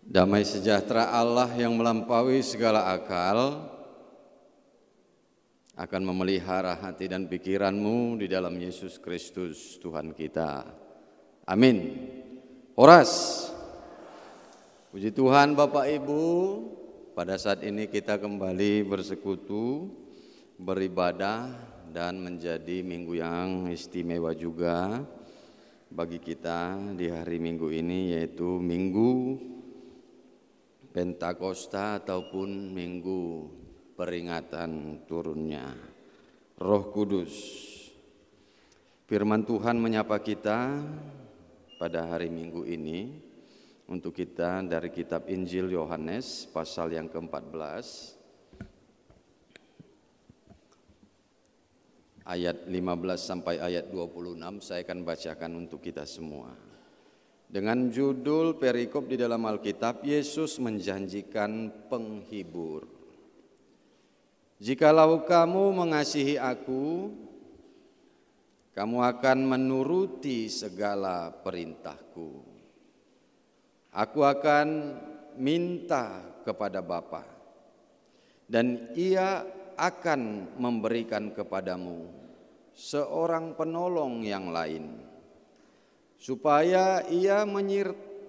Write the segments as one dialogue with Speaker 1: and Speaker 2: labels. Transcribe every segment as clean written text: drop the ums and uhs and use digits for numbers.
Speaker 1: Damai sejahtera Allah yang melampaui segala akal akan memelihara hati dan pikiranmu di dalam Yesus Kristus Tuhan kita. Amin. Horas. Puji Tuhan Bapak Ibu, pada saat ini kita kembali bersekutu, beribadah dan menjadi minggu yang istimewa juga bagi kita di hari Minggu ini, yaitu Minggu Pentakosta ataupun Minggu peringatan turunnya Roh Kudus. Firman Tuhan menyapa kita pada hari Minggu ini untuk kita dari kitab Injil Yohanes pasal yang ke-14 ayat 15 sampai ayat 26. Saya akan bacakan untuk kita semua. Dengan judul perikop di dalam Alkitab, Yesus menjanjikan penghibur. Jikalau kamu mengasihi aku, kamu akan menuruti segala perintahku. Aku akan minta kepada Bapa, dan Ia akan memberikan kepadamu seorang penolong yang lain, supaya Ia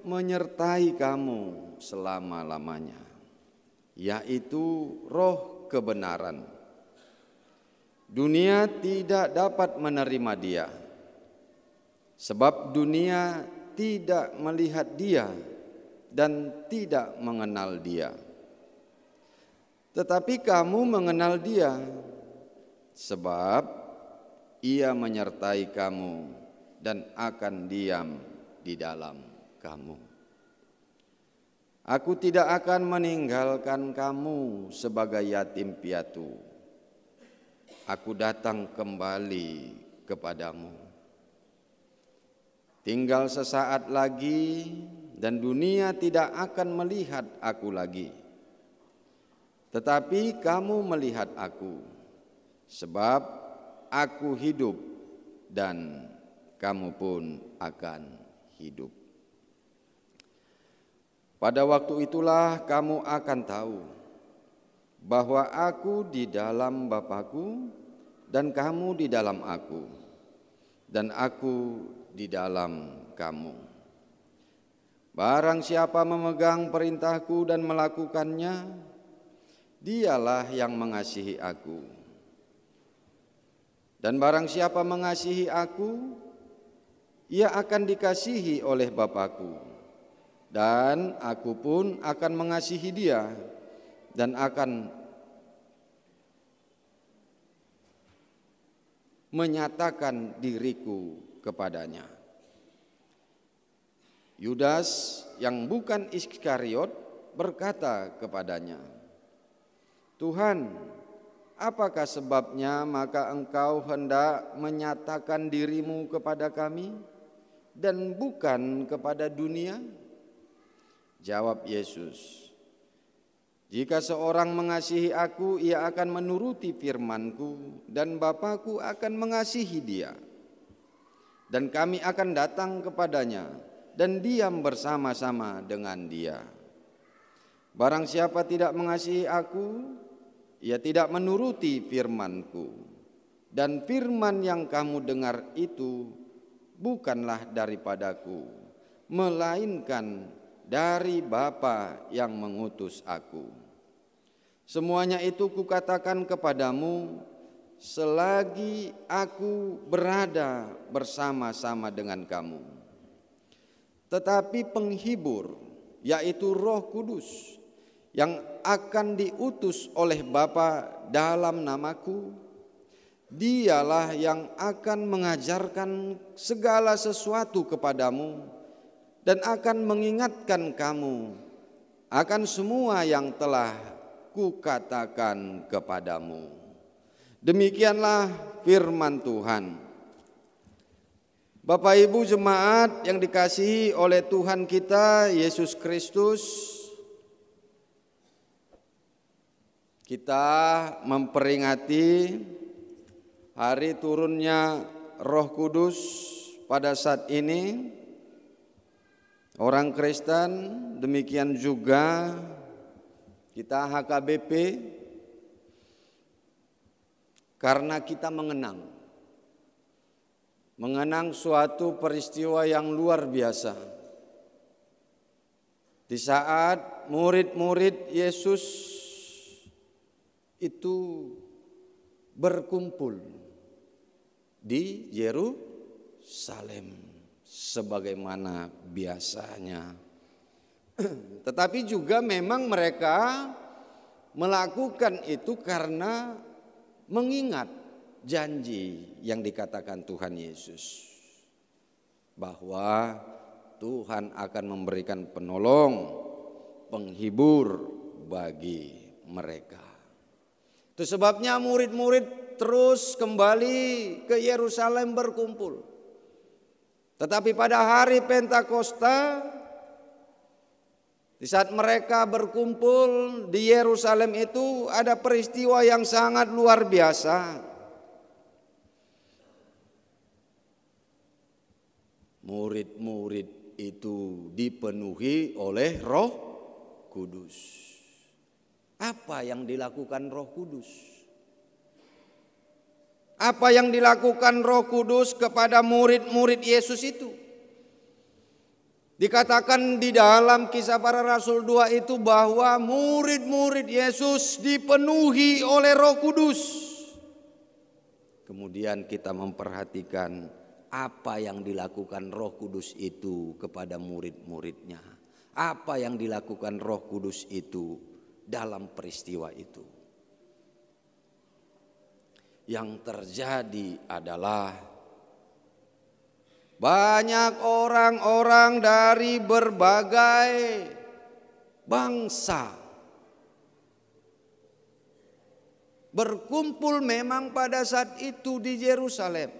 Speaker 1: menyertai kamu selama-lamanya, yaitu Roh kebenaran. Dunia tidak dapat menerima Dia, sebab dunia tidak melihat Dia dan tidak mengenal Dia. Tetapi kamu mengenal Dia, sebab Ia menyertai kamu dan akan diam di dalam kamu. Aku tidak akan meninggalkan kamu sebagai yatim piatu. Aku datang kembali kepadamu. Tinggal sesaat lagi dan dunia tidak akan melihat aku lagi. Tetapi kamu melihat aku, sebab aku hidup dan kamu pun akan hidup. Pada waktu itulah kamu akan tahu bahwa aku di dalam Bapa-Ku dan kamu di dalam aku, dan aku di dalam kamu. Barang siapa memegang perintahku dan melakukannya, dialah yang mengasihi aku. Dan barang siapa mengasihi aku, ia akan dikasihi oleh Bapa-Ku, dan aku pun akan mengasihi dia dan akan menyatakan diriku kepadanya. Yudas yang bukan Iskariot berkata kepadanya, Tuhan, apakah sebabnya maka engkau hendak menyatakan dirimu kepada kami dan bukan kepada dunia? Jawab Yesus, jika seorang mengasihi aku, ia akan menuruti firman-Ku, dan Bapa-Ku akan mengasihi dia. Dan kami akan datang kepadanya dan diam bersama-sama dengan dia. Barang siapa tidak mengasihi aku, ia tidak menuruti firman-Ku. Dan firman yang kamu dengar itu bukanlah daripadaku, melainkan dari Bapa yang mengutus aku. Semuanya itu kukatakan kepadamu selagi aku berada bersama-sama dengan kamu. Tetapi penghibur, yaitu Roh Kudus, yang akan diutus oleh Bapa dalam namaku, dialah yang akan mengajarkan segala sesuatu kepadamu dan akan mengingatkan kamu akan semua yang telah kukatakan kepadamu. Demikianlah firman Tuhan. Bapak Ibu jemaat yang dikasihi oleh Tuhan kita Yesus Kristus, kita memperingati hari turunnya Roh Kudus pada saat ini. orang Kristen, demikian juga kita HKBP, karena kita mengenang suatu peristiwa yang luar biasa. Di saat murid-murid Yesus itu berkumpul di Yerusalem sebagaimana biasanya. Tetapi juga memang mereka melakukan itu karena mengingat janji yang dikatakan Tuhan Yesus bahwa Tuhan akan memberikan penolong, penghibur bagi mereka. Itu sebabnya murid-murid terus kembali ke Yerusalem berkumpul. Tetapi pada hari Pentakosta, di saat mereka berkumpul di Yerusalem itu ada peristiwa yang sangat luar biasa. Murid-murid itu dipenuhi oleh Roh Kudus. Apa yang dilakukan Roh Kudus? Apa yang dilakukan Roh Kudus kepada murid-murid Yesus itu? Dikatakan di dalam Kisah Para Rasul 2 itu bahwa murid-murid Yesus dipenuhi oleh Roh Kudus. Kemudian kita memperhatikan apa yang dilakukan Roh Kudus itu kepada murid-muridnya. Apa yang dilakukan Roh Kudus itu dalam peristiwa itu. Yang terjadi adalah banyak orang-orang dari berbagai bangsa berkumpul memang pada saat itu di Yerusalem.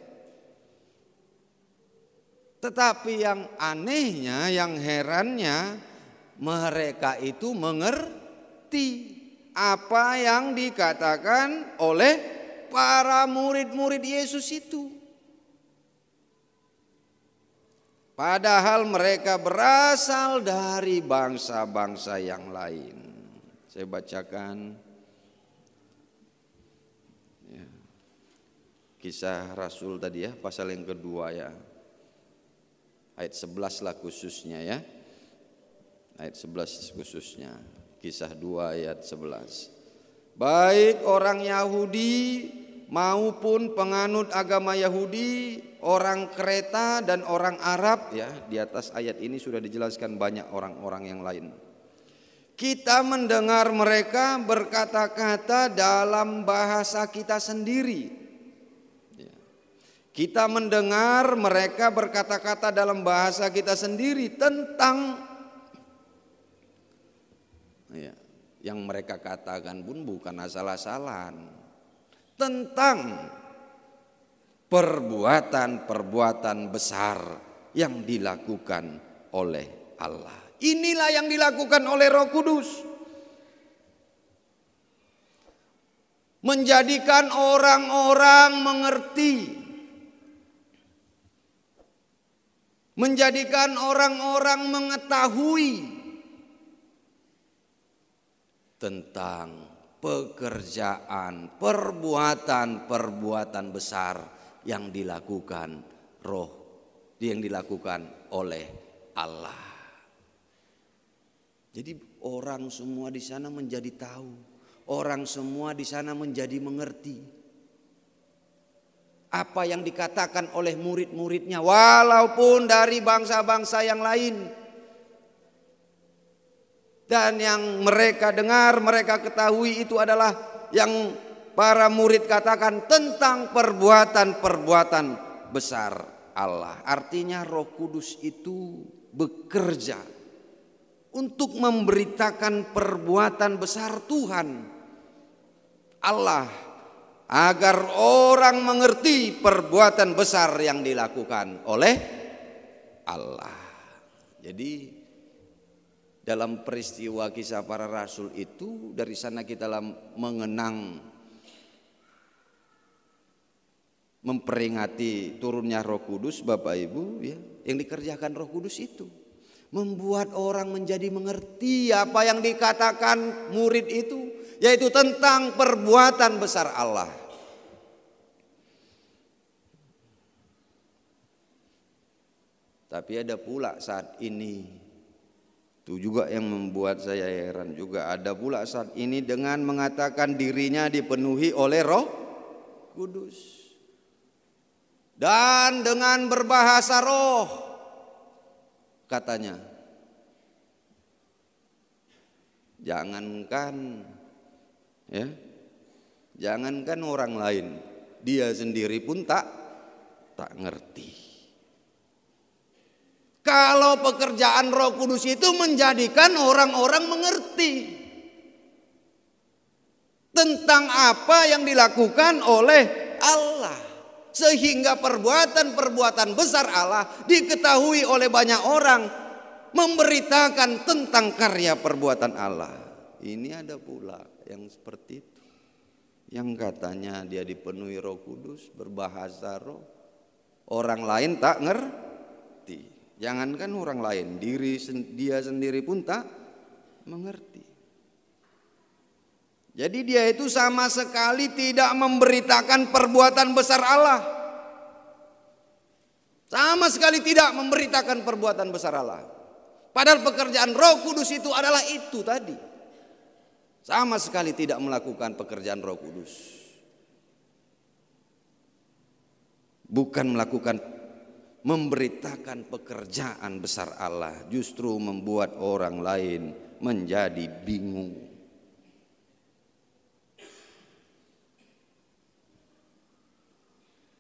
Speaker 1: Tetapi yang anehnya, yang herannya, mereka itu mengerti apa yang dikatakan oleh para murid-murid Yesus itu. Padahal mereka berasal dari bangsa-bangsa yang lain. Saya bacakan ya, Kisah Rasul tadi ya, pasal yang kedua ya. Ayat 11 lah khususnya ya. Ayat 11 khususnya. Kisah 2 ayat 11. Baik orang Yahudi maupun penganut agama Yahudi, orang Kreta dan orang Arab ya. Di atas ayat ini sudah dijelaskan banyak orang-orang yang lain. Kita mendengar mereka berkata-kata dalam bahasa kita sendiri. Kita mendengar mereka berkata-kata dalam bahasa kita sendiri tentang ya, yang mereka katakan pun bukan asal-asalan, tentang perbuatan-perbuatan besar yang dilakukan oleh Allah. Inilah yang dilakukan oleh Roh Kudus. Menjadikan orang-orang mengerti. Menjadikan orang-orang mengetahui tentang pekerjaan, perbuatan-perbuatan besar yang dilakukan oleh Allah. Jadi orang semua di sana menjadi tahu, orang semua di sana menjadi mengerti apa yang dikatakan oleh murid-muridnya, walaupun dari bangsa-bangsa yang lain. Dan yang mereka dengar, mereka ketahui itu adalah yang para murid katakan tentang perbuatan-perbuatan besar Allah. Artinya Roh Kudus itu bekerja untuk memberitakan perbuatan besar Tuhan Allah, agar orang mengerti perbuatan besar yang dilakukan oleh Allah. Jadi dalam peristiwa Kisah Para Rasul itu, dari sana kita mengenang, memperingati turunnya Roh Kudus, Bapak Ibu ya, yang dikerjakan Roh Kudus itu membuat orang menjadi mengerti apa yang dikatakan murid itu, yaitu tentang perbuatan besar Allah. Tapi ada pula saat ini, itu juga yang membuat saya heran juga, ada pula saat ini dengan mengatakan dirinya dipenuhi oleh Roh Kudus. Dan dengan berbahasa roh, katanya, jangankan orang lain, dia sendiri pun tak ngerti. Kalau pekerjaan Roh Kudus itu menjadikan orang-orang mengerti tentang apa yang dilakukan oleh Allah, sehingga perbuatan-perbuatan besar Allah diketahui oleh banyak orang, memberitakan tentang karya perbuatan Allah. Ini ada pula yang seperti itu, yang katanya dia dipenuhi Roh Kudus, berbahasa roh, orang lain tak ngerti. Jangankan orang lain, dia sendiri pun tak mengerti. Jadi dia itu sama sekali tidak memberitakan perbuatan besar Allah. Sama sekali tidak memberitakan perbuatan besar Allah. Padahal pekerjaan Roh Kudus itu adalah itu tadi. Sama sekali tidak melakukan pekerjaan Roh Kudus. Bukan memberitakan pekerjaan besar Allah, justru membuat orang lain menjadi bingung.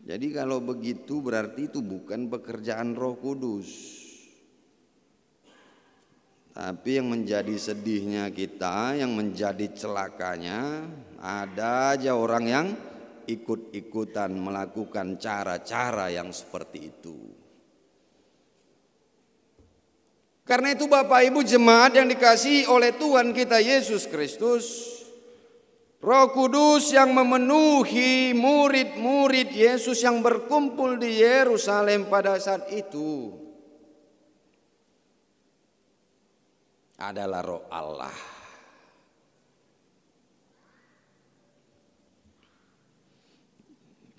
Speaker 1: Jadi kalau begitu berarti itu bukan pekerjaan Roh Kudus. Tapi yang menjadi sedihnya kita, yang menjadi celakanya, ada aja orang yang ikut-ikutan melakukan cara-cara yang seperti itu. Karena itu Bapak Ibu jemaat yang dikasihi oleh Tuhan kita Yesus Kristus, Roh Kudus yang memenuhi murid-murid Yesus yang berkumpul di Yerusalem pada saat itu adalah Roh Allah.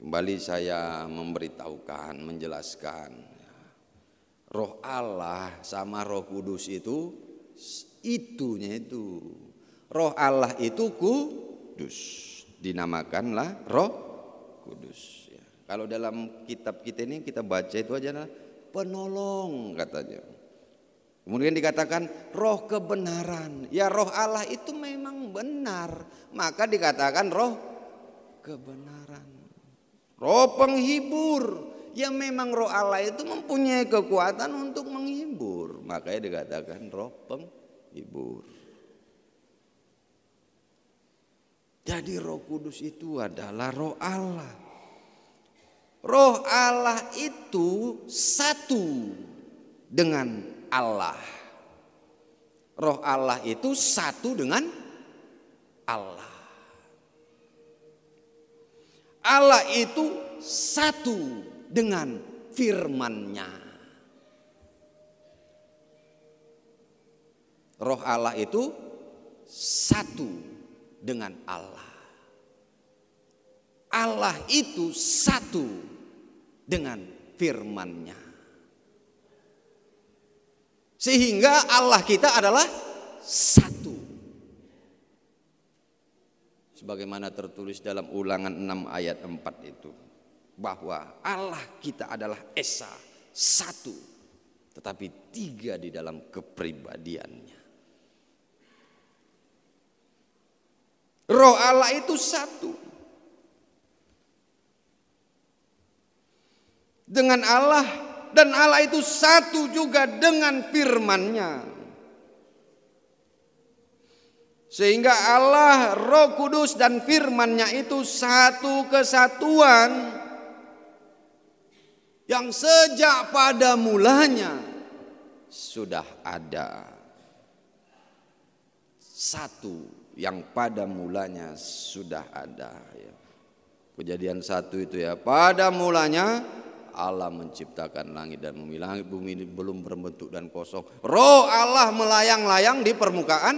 Speaker 1: Kembali saya memberitahukan, menjelaskan, Roh Allah sama Roh Kudus itunya itu. Roh Allah itu kudus, dinamakanlah Roh Kudus. Kalau dalam kitab kita ini kita baca itu aja penolong katanya. Kemudian dikatakan roh kebenaran. Ya Roh Allah itu memang benar, maka dikatakan roh kebenaran. Roh penghibur. Ya memang Roh Allah itu mempunyai kekuatan untuk menghibur, makanya dikatakan roh penghibur. Jadi Roh Kudus itu adalah Roh Allah. Roh Allah itu satu dengan Allah. Roh Allah itu satu dengan Allah. Allah itu satu dengan firman-Nya. Roh Allah itu satu dengan Allah. Allah itu satu dengan firman-Nya. Sehingga Allah kita adalah satu. Sebagaimana tertulis dalam Ulangan 6 ayat 4 itu, bahwa Allah kita adalah Esa, satu, tetapi tiga di dalam kepribadiannya. Roh Allah itu satu dengan Allah, dan Allah itu satu juga dengan firman-Nya. Sehingga Allah, Roh Kudus dan firman-Nya itu satu kesatuan yang sejak pada mulanya sudah ada. Satu yang pada mulanya sudah ada. Kejadian 1 itu ya, pada mulanya Allah menciptakan langit dan bumi. Langit bumi ini belum berbentuk dan kosong. Roh Allah melayang-layang di permukaan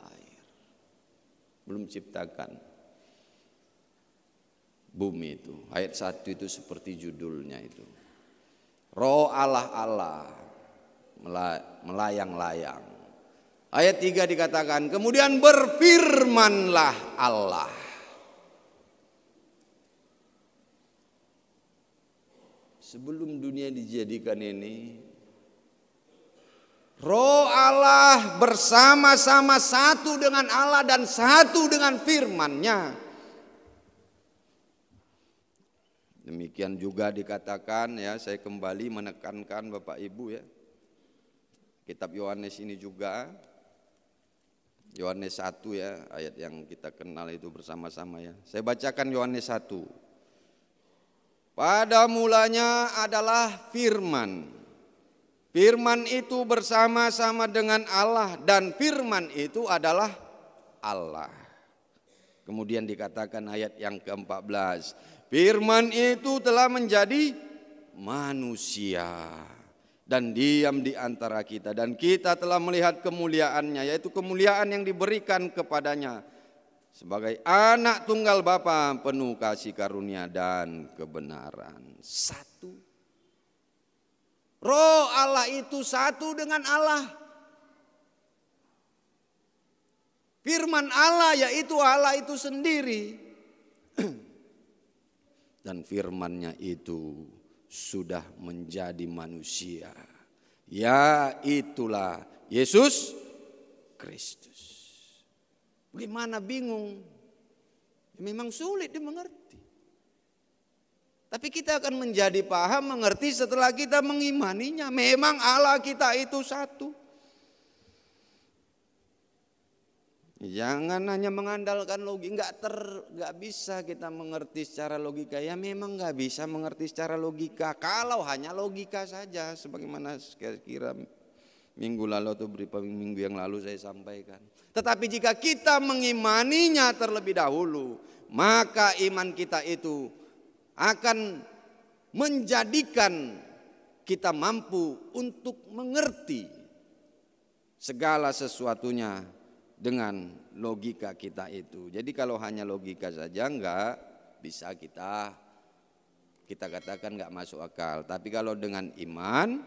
Speaker 1: air. Belum ciptakan bumi itu. Ayat 1 itu seperti judulnya itu. Roh Allah melayang-layang. Ayat 3 dikatakan, kemudian berfirmanlah Allah. Sebelum dunia dijadikan ini, Roh Allah bersama-sama satu dengan Allah dan satu dengan firman-Nya. Demikian juga dikatakan, ya, saya kembali menekankan Bapak Ibu, ya. Kitab Yohanes ini juga, Yohanes 1, ya, ayat yang kita kenal itu bersama-sama, ya. Saya bacakan Yohanes 1. Pada mulanya adalah firman. Firman itu bersama-sama dengan Allah dan firman itu adalah Allah. Kemudian dikatakan ayat yang ke-14, firman itu telah menjadi manusia dan diam di antara kita, dan kita telah melihat kemuliaannya, yaitu kemuliaan yang diberikan kepadanya sebagai anak tunggal Bapa, penuh kasih karunia dan kebenaran. Satu. Roh Allah itu satu dengan Allah. Firman Allah yaitu Allah itu sendiri. Dan firman-Nya itu sudah menjadi manusia. Ya, itulah Yesus Kristus. Bagaimana bingung? Memang sulit dimengerti. Tapi kita akan menjadi paham, mengerti setelah kita mengimaninya. Memang Allah kita itu satu. Jangan hanya mengandalkan logika, nggak bisa kita mengerti secara logika. Ya memang nggak bisa mengerti secara logika. Kalau hanya logika saja, sebagaimana kira-kira minggu lalu atau beberapa minggu yang lalu saya sampaikan. Tetapi jika kita mengimaninya terlebih dahulu, maka iman kita itu akan menjadikan kita mampu untuk mengerti segala sesuatunya dengan logika kita itu. Jadi kalau hanya logika saja enggak bisa kita katakan enggak masuk akal. Tapi kalau dengan iman,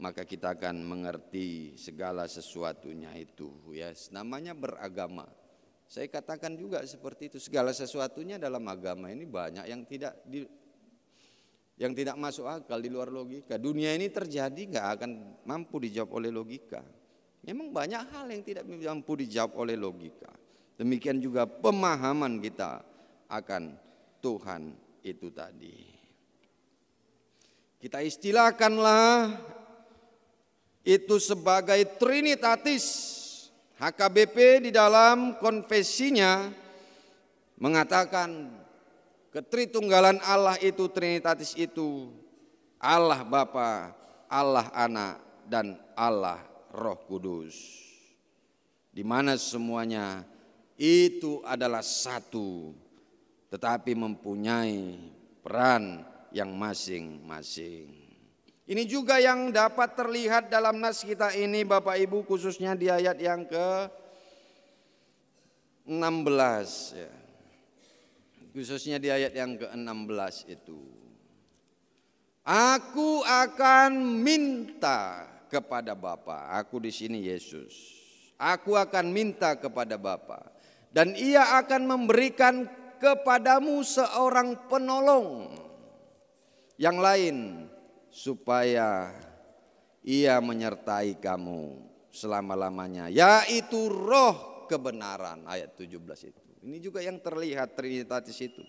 Speaker 1: maka kita akan mengerti segala sesuatunya itu, ya. Namanya beragama. Saya katakan juga seperti itu, segala sesuatunya dalam agama ini banyak yang tidak masuk akal, di luar logika. Dunia ini terjadi nggak akan mampu dijawab oleh logika. Memang banyak hal yang tidak mampu dijawab oleh logika. Demikian juga pemahaman kita akan Tuhan itu tadi. Kita istilahkanlah itu sebagai Trinitatis. HKBP di dalam konfesinya mengatakan ketritunggalan Allah itu, Trinitatis itu Allah Bapa, Allah Anak, dan Allah Roh Kudus, di mana semuanya itu adalah satu, tetapi mempunyai peran yang masing-masing. Ini juga yang dapat terlihat dalam nas kita ini Bapak Ibu, khususnya di ayat yang ke-16, ya. Khususnya di ayat yang ke-16 itu. Aku akan minta kepada Bapa, aku di sini Yesus. Aku akan minta kepada Bapa dan Ia akan memberikan kepadamu seorang penolong yang lain, supaya Ia menyertai kamu selama-lamanya, yaitu Roh kebenaran. Ayat 17 itu. Ini juga yang terlihat Trinitatis itu.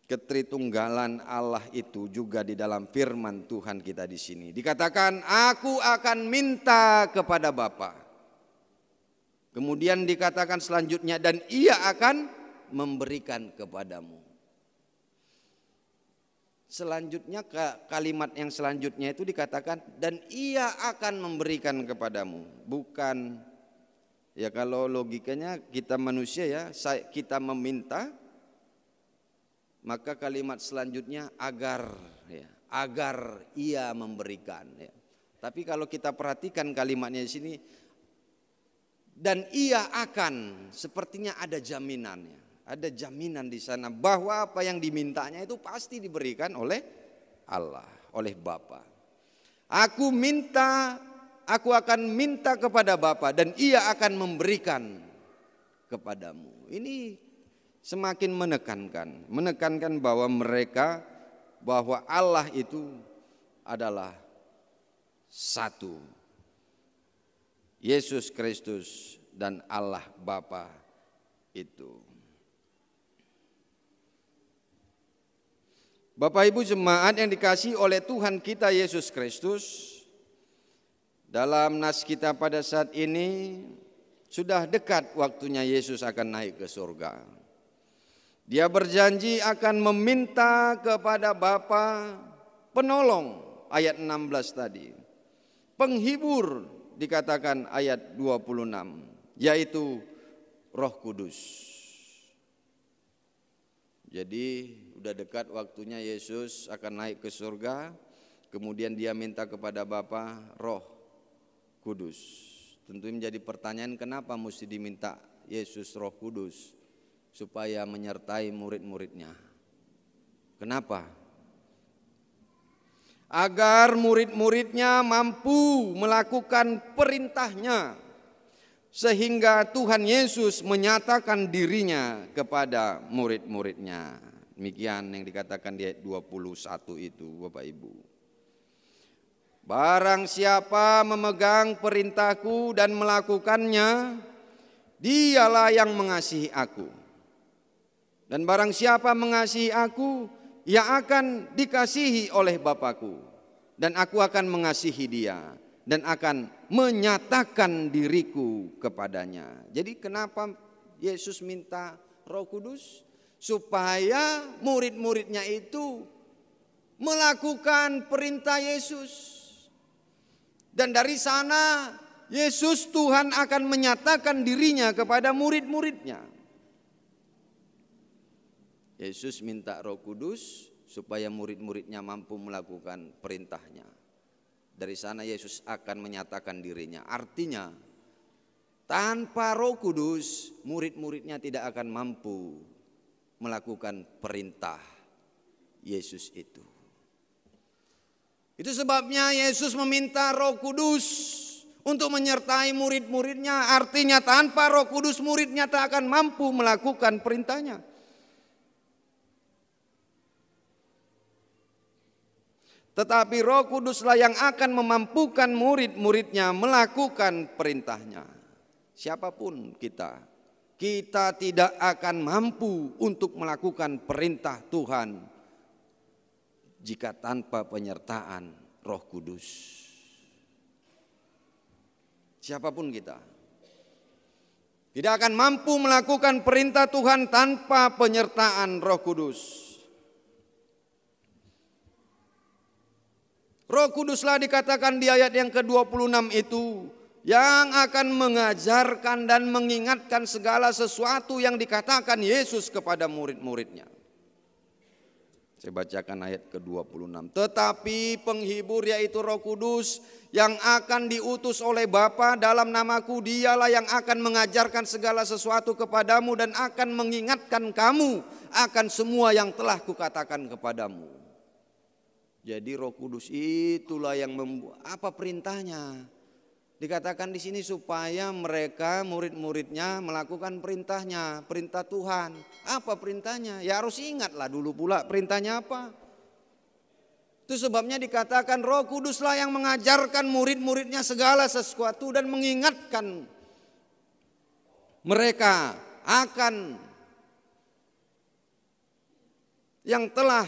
Speaker 1: Ketritunggalan Allah itu juga di dalam firman Tuhan kita di sini. Dikatakan, aku akan minta kepada Bapa. Kemudian dikatakan selanjutnya, dan Ia akan memberikan kepadamu. Selanjutnya kalimat yang selanjutnya itu dikatakan dan Ia akan memberikan kepadamu. Bukan, ya kalau logikanya kita manusia ya, kita meminta maka kalimat selanjutnya agar, ya, agar ia memberikan. Ya. Tapi kalau kita perhatikan kalimatnya di sini, dan ia akan, sepertinya ada jaminannya, ada jaminan di sana bahwa apa yang dimintanya itu pasti diberikan oleh Allah, oleh Bapa. Aku akan minta kepada Bapa dan ia akan memberikan kepadamu. Ini semakin menekankan bahwa Allah itu adalah satu. Yesus Kristus dan Allah Bapa itu. Bapak Ibu jemaat yang dikasihi oleh Tuhan kita Yesus Kristus, dalam nas kita pada saat ini sudah dekat waktunya Yesus akan naik ke surga. Dia berjanji akan meminta kepada Bapa penolong, ayat 16 tadi. Penghibur dikatakan ayat 26, yaitu Roh Kudus. Jadi udah dekat waktunya Yesus akan naik ke surga, kemudian dia minta kepada Bapa Roh Kudus. Tentu menjadi pertanyaan, kenapa mesti diminta Yesus Roh Kudus? Supaya menyertai murid-muridnya. Kenapa? Agar murid-muridnya mampu melakukan perintahnya, sehingga Tuhan Yesus menyatakan dirinya kepada murid-muridnya. Demikian yang dikatakan di ayat 21 itu, Bapak Ibu. Barang siapa memegang perintahku dan melakukannya, dialah yang mengasihi aku. Dan barang siapa mengasihi aku, ia akan dikasihi oleh Bapakku. Dan aku akan mengasihi dia dan akan menyatakan diriku kepadanya. Jadi kenapa Yesus minta Roh Kudus? Supaya murid-muridnya itu melakukan perintah Yesus. Dan dari sana Yesus Tuhan akan menyatakan dirinya kepada murid-muridnya. Yesus minta Roh Kudus supaya murid-muridnya mampu melakukan perintahnya. Dari sana Yesus akan menyatakan dirinya. Artinya tanpa Roh Kudus murid-muridnya tidak akan mampu melakukan perintah Yesus itu. Itu sebabnya Yesus meminta Roh Kudus untuk menyertai murid-muridnya. Artinya tanpa Roh Kudus muridnya tak akan mampu melakukan perintahnya. Tetapi Roh Kuduslah yang akan memampukan murid-muridnya melakukan perintahnya. Siapapun kita tidak akan mampu untuk melakukan perintah Tuhan jika tanpa penyertaan Roh Kudus. Siapapun kita tidak akan mampu melakukan perintah Tuhan tanpa penyertaan Roh Kudus. Roh Kuduslah dikatakan di ayat yang ke-26 itu yang akan mengajarkan dan mengingatkan segala sesuatu yang dikatakan Yesus kepada murid-muridnya. Saya bacakan ayat ke-26. Tetapi penghibur yaitu Roh Kudus yang akan diutus oleh Bapa dalam namaku, dialah yang akan mengajarkan segala sesuatu kepadamu dan akan mengingatkan kamu akan semua yang telah kukatakan kepadamu. Jadi Roh Kudus itulah yang membuat, apa perintahnya? Dikatakan di sini supaya mereka murid-muridnya melakukan perintahnya, perintah Tuhan. Apa perintahnya? Ya harus ingatlah dulu pula perintahnya apa. Itu sebabnya dikatakan Roh Kuduslah yang mengajarkan murid-muridnya segala sesuatu dan mengingatkan mereka akan yang telah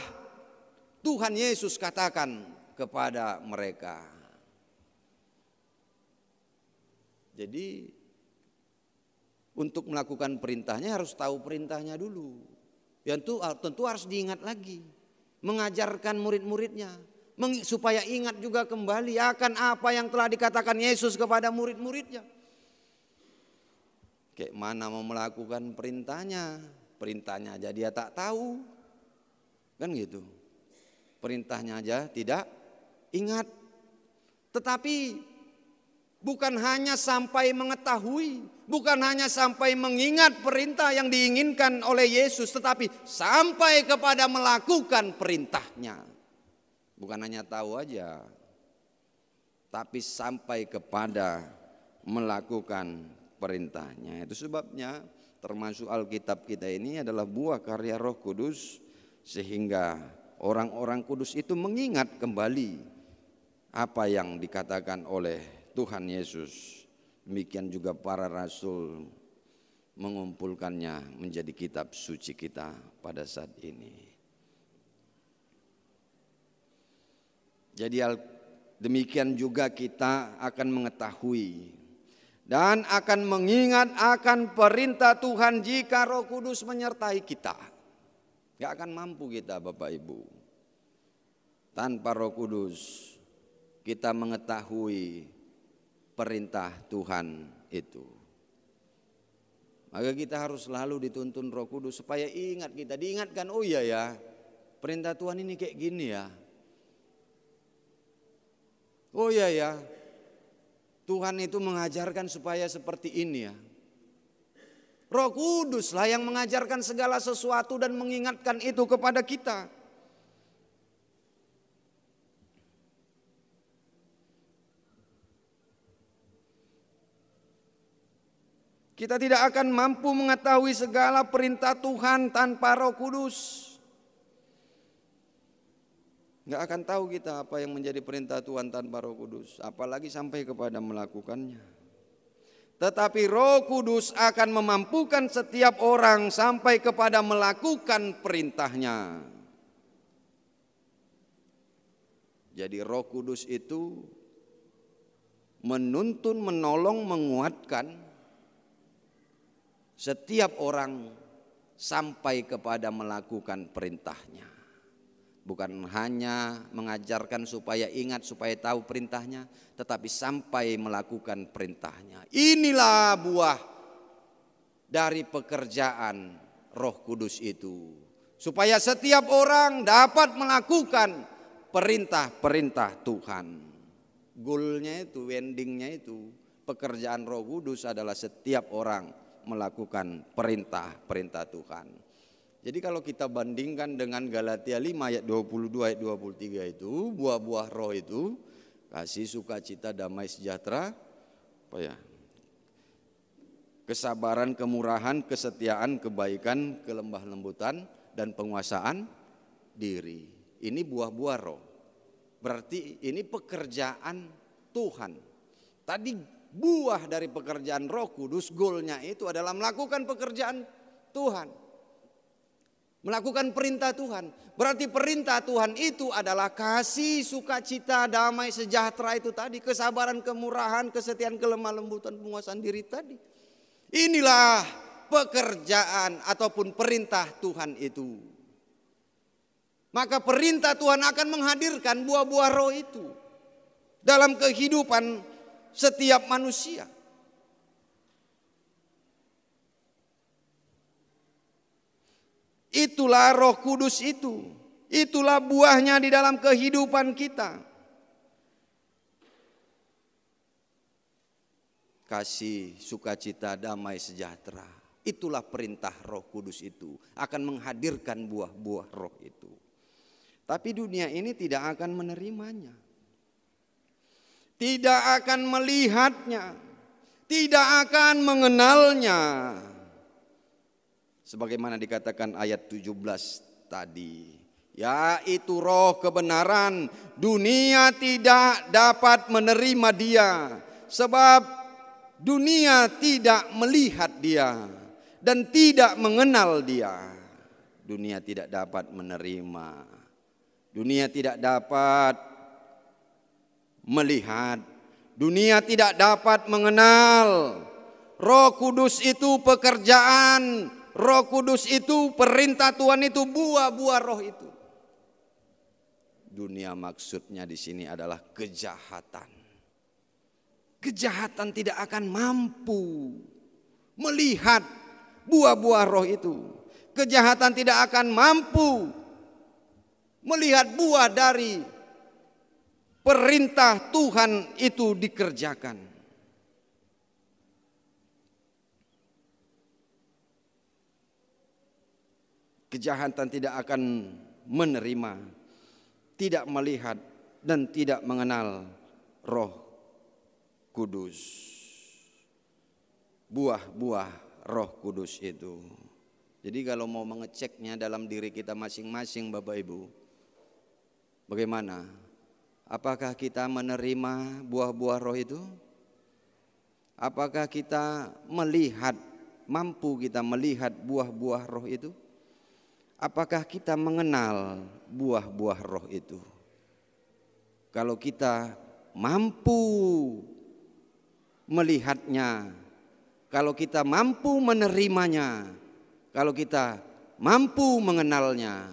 Speaker 1: Tuhan Yesus katakan kepada mereka. Jadi untuk melakukan perintahnya harus tahu perintahnya dulu. Yang tentu harus diingat lagi. Mengajarkan murid-muridnya. Supaya ingat juga kembali akan apa yang telah dikatakan Yesus kepada murid-muridnya. Kayak mana mau melakukan perintahnya. Perintahnya aja dia tak tahu. Kan gitu. Perintahnya aja tidak ingat. Tetapi bukan hanya sampai mengetahui, bukan hanya sampai mengingat perintah yang diinginkan oleh Yesus, tetapi sampai kepada melakukan perintahnya. Bukan hanya tahu aja, tapi sampai kepada melakukan perintahnya. Itu sebabnya termasuk Alkitab kita ini adalah buah karya Roh Kudus, sehingga orang-orang kudus itu mengingat kembali apa yang dikatakan oleh Tuhan Yesus. Demikian juga para rasul mengumpulkannya menjadi kitab suci kita pada saat ini. Jadi demikian juga kita akan mengetahui dan akan mengingat akan perintah Tuhan jika Roh Kudus menyertai kita. Gak akan mampu kita Bapak Ibu. Tanpa Roh Kudus kita mengetahui perintah Tuhan itu. Maka kita harus selalu dituntun Roh Kudus supaya ingat kita, diingatkan, oh iya ya, perintah Tuhan ini kayak gini ya. Oh iya ya, Tuhan itu mengajarkan supaya seperti ini ya. Roh Kuduslah yang mengajarkan segala sesuatu dan mengingatkan itu kepada kita. Kita tidak akan mampu mengetahui segala perintah Tuhan tanpa Roh Kudus. Nggak akan tahu kita apa yang menjadi perintah Tuhan tanpa Roh Kudus, apalagi sampai kepada melakukannya. Tetapi Roh Kudus akan memampukan setiap orang sampai kepada melakukan perintahnya. Jadi Roh Kudus itu menuntun, menolong, menguatkan setiap orang sampai kepada melakukan perintahnya. Bukan hanya mengajarkan supaya ingat, supaya tahu perintahnya, tetapi sampai melakukan perintahnya. Inilah buah dari pekerjaan Roh Kudus itu. Supaya setiap orang dapat melakukan perintah-perintah Tuhan. Goalnya itu, endingnya itu, pekerjaan Roh Kudus adalah setiap orang melakukan perintah-perintah Tuhan. Jadi kalau kita bandingkan dengan Galatia 5 ayat 22 ayat 23 itu, buah-buah roh itu kasih, sukacita, damai, sejahtera, apa ya? Kesabaran, kemurahan, kesetiaan, kebaikan, kelembah lembutan, dan penguasaan diri. Ini buah-buah roh. Berarti ini pekerjaan Tuhan. Tadi buah dari pekerjaan Roh Kudus, goalnya itu adalah melakukan pekerjaan Tuhan. Melakukan perintah Tuhan. Berarti perintah Tuhan itu adalah kasih, sukacita, damai, sejahtera itu tadi. Kesabaran, kemurahan, kesetiaan, kelemah lembutan, penguasaan diri tadi. Inilah pekerjaan ataupun perintah Tuhan itu. Maka perintah Tuhan akan menghadirkan buah-buah roh itu dalam kehidupan setiap manusia. Itulah Roh Kudus itu. Itulah buahnya di dalam kehidupan kita. Kasih, sukacita, damai, sejahtera. Itulah perintah Roh Kudus itu. Akan menghadirkan buah-buah roh itu. Tapi dunia ini tidak akan menerimanya. Tidak akan melihatnya. Tidak akan mengenalnya. Sebagaimana dikatakan ayat 17 tadi, yaitu roh kebenaran, dunia tidak dapat menerima dia, sebab dunia tidak melihat dia dan tidak mengenal dia. Dunia tidak dapat menerima, dunia tidak dapat melihat, dunia tidak dapat mengenal. Roh Kudus itu pekerjaan Roh Kudus itu, perintah Tuhan itu, buah-buah roh itu. Dunia maksudnya di sini adalah kejahatan. Kejahatan tidak akan mampu melihat buah-buah roh itu. Kejahatan tidak akan mampu melihat buah dari perintah Tuhan itu dikerjakan. Kejahatan tidak akan menerima, tidak melihat, dan tidak mengenal Roh Kudus. Buah-buah Roh Kudus itu. Jadi kalau mau mengeceknya dalam diri kita masing-masing Bapak Ibu, bagaimana? Apakah kita menerima buah-buah roh itu? Apakah kita mampu kita melihat buah-buah roh itu? Apakah kita mengenal buah-buah roh itu? Kalau kita mampu melihatnya, kalau kita mampu menerimanya, kalau kita mampu mengenalnya,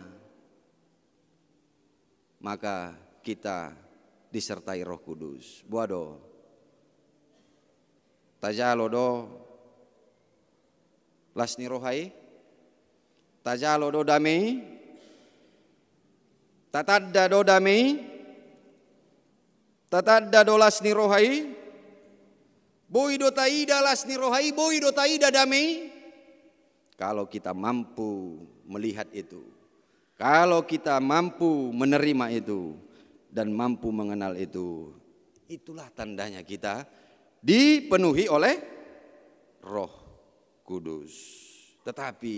Speaker 1: maka kita disertai Roh Kudus. Buado, tajalo do, lasni rohai. Tajalo do damai, tatadda do damai, tatadda do lasni rohai, boi do taida lasni rohai, boi do taida damai. Kalau kita mampu melihat itu, kalau kita mampu menerima itu, dan mampu mengenal itu, itulah tandanya kita dipenuhi oleh Roh Kudus. Tetapi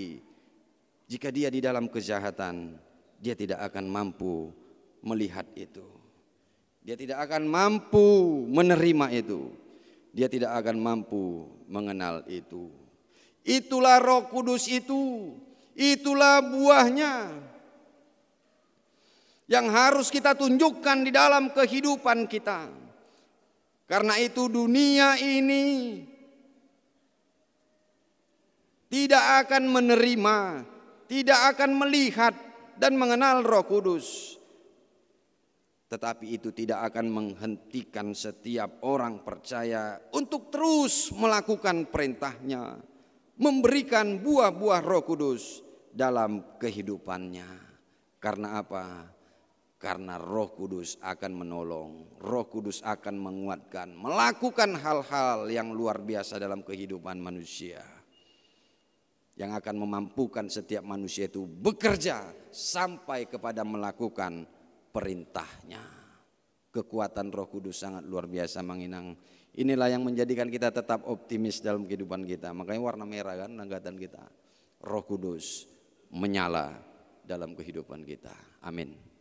Speaker 1: jika dia di dalam kejahatan, dia tidak akan mampu melihat itu. Dia tidak akan mampu menerima itu. Dia tidak akan mampu mengenal itu. Itulah Roh Kudus itu. Itulah buahnya yang harus kita tunjukkan di dalam kehidupan kita. Karena itu dunia ini tidak akan menerima, tidak akan melihat dan mengenal Roh Kudus. Tetapi itu tidak akan menghentikan setiap orang percaya untuk terus melakukan perintahnya, memberikan buah-buah Roh Kudus dalam kehidupannya. Karena apa? Karena Roh Kudus akan menolong, Roh Kudus akan menguatkan, melakukan hal-hal yang luar biasa dalam kehidupan manusia, yang akan memampukan setiap manusia itu bekerja sampai kepada melakukan perintahnya. Kekuatan Roh Kudus sangat luar biasa menginang. Inilah yang menjadikan kita tetap optimis dalam kehidupan kita. Makanya warna merah kan angkatan kita. Roh Kudus menyala dalam kehidupan kita. Amin.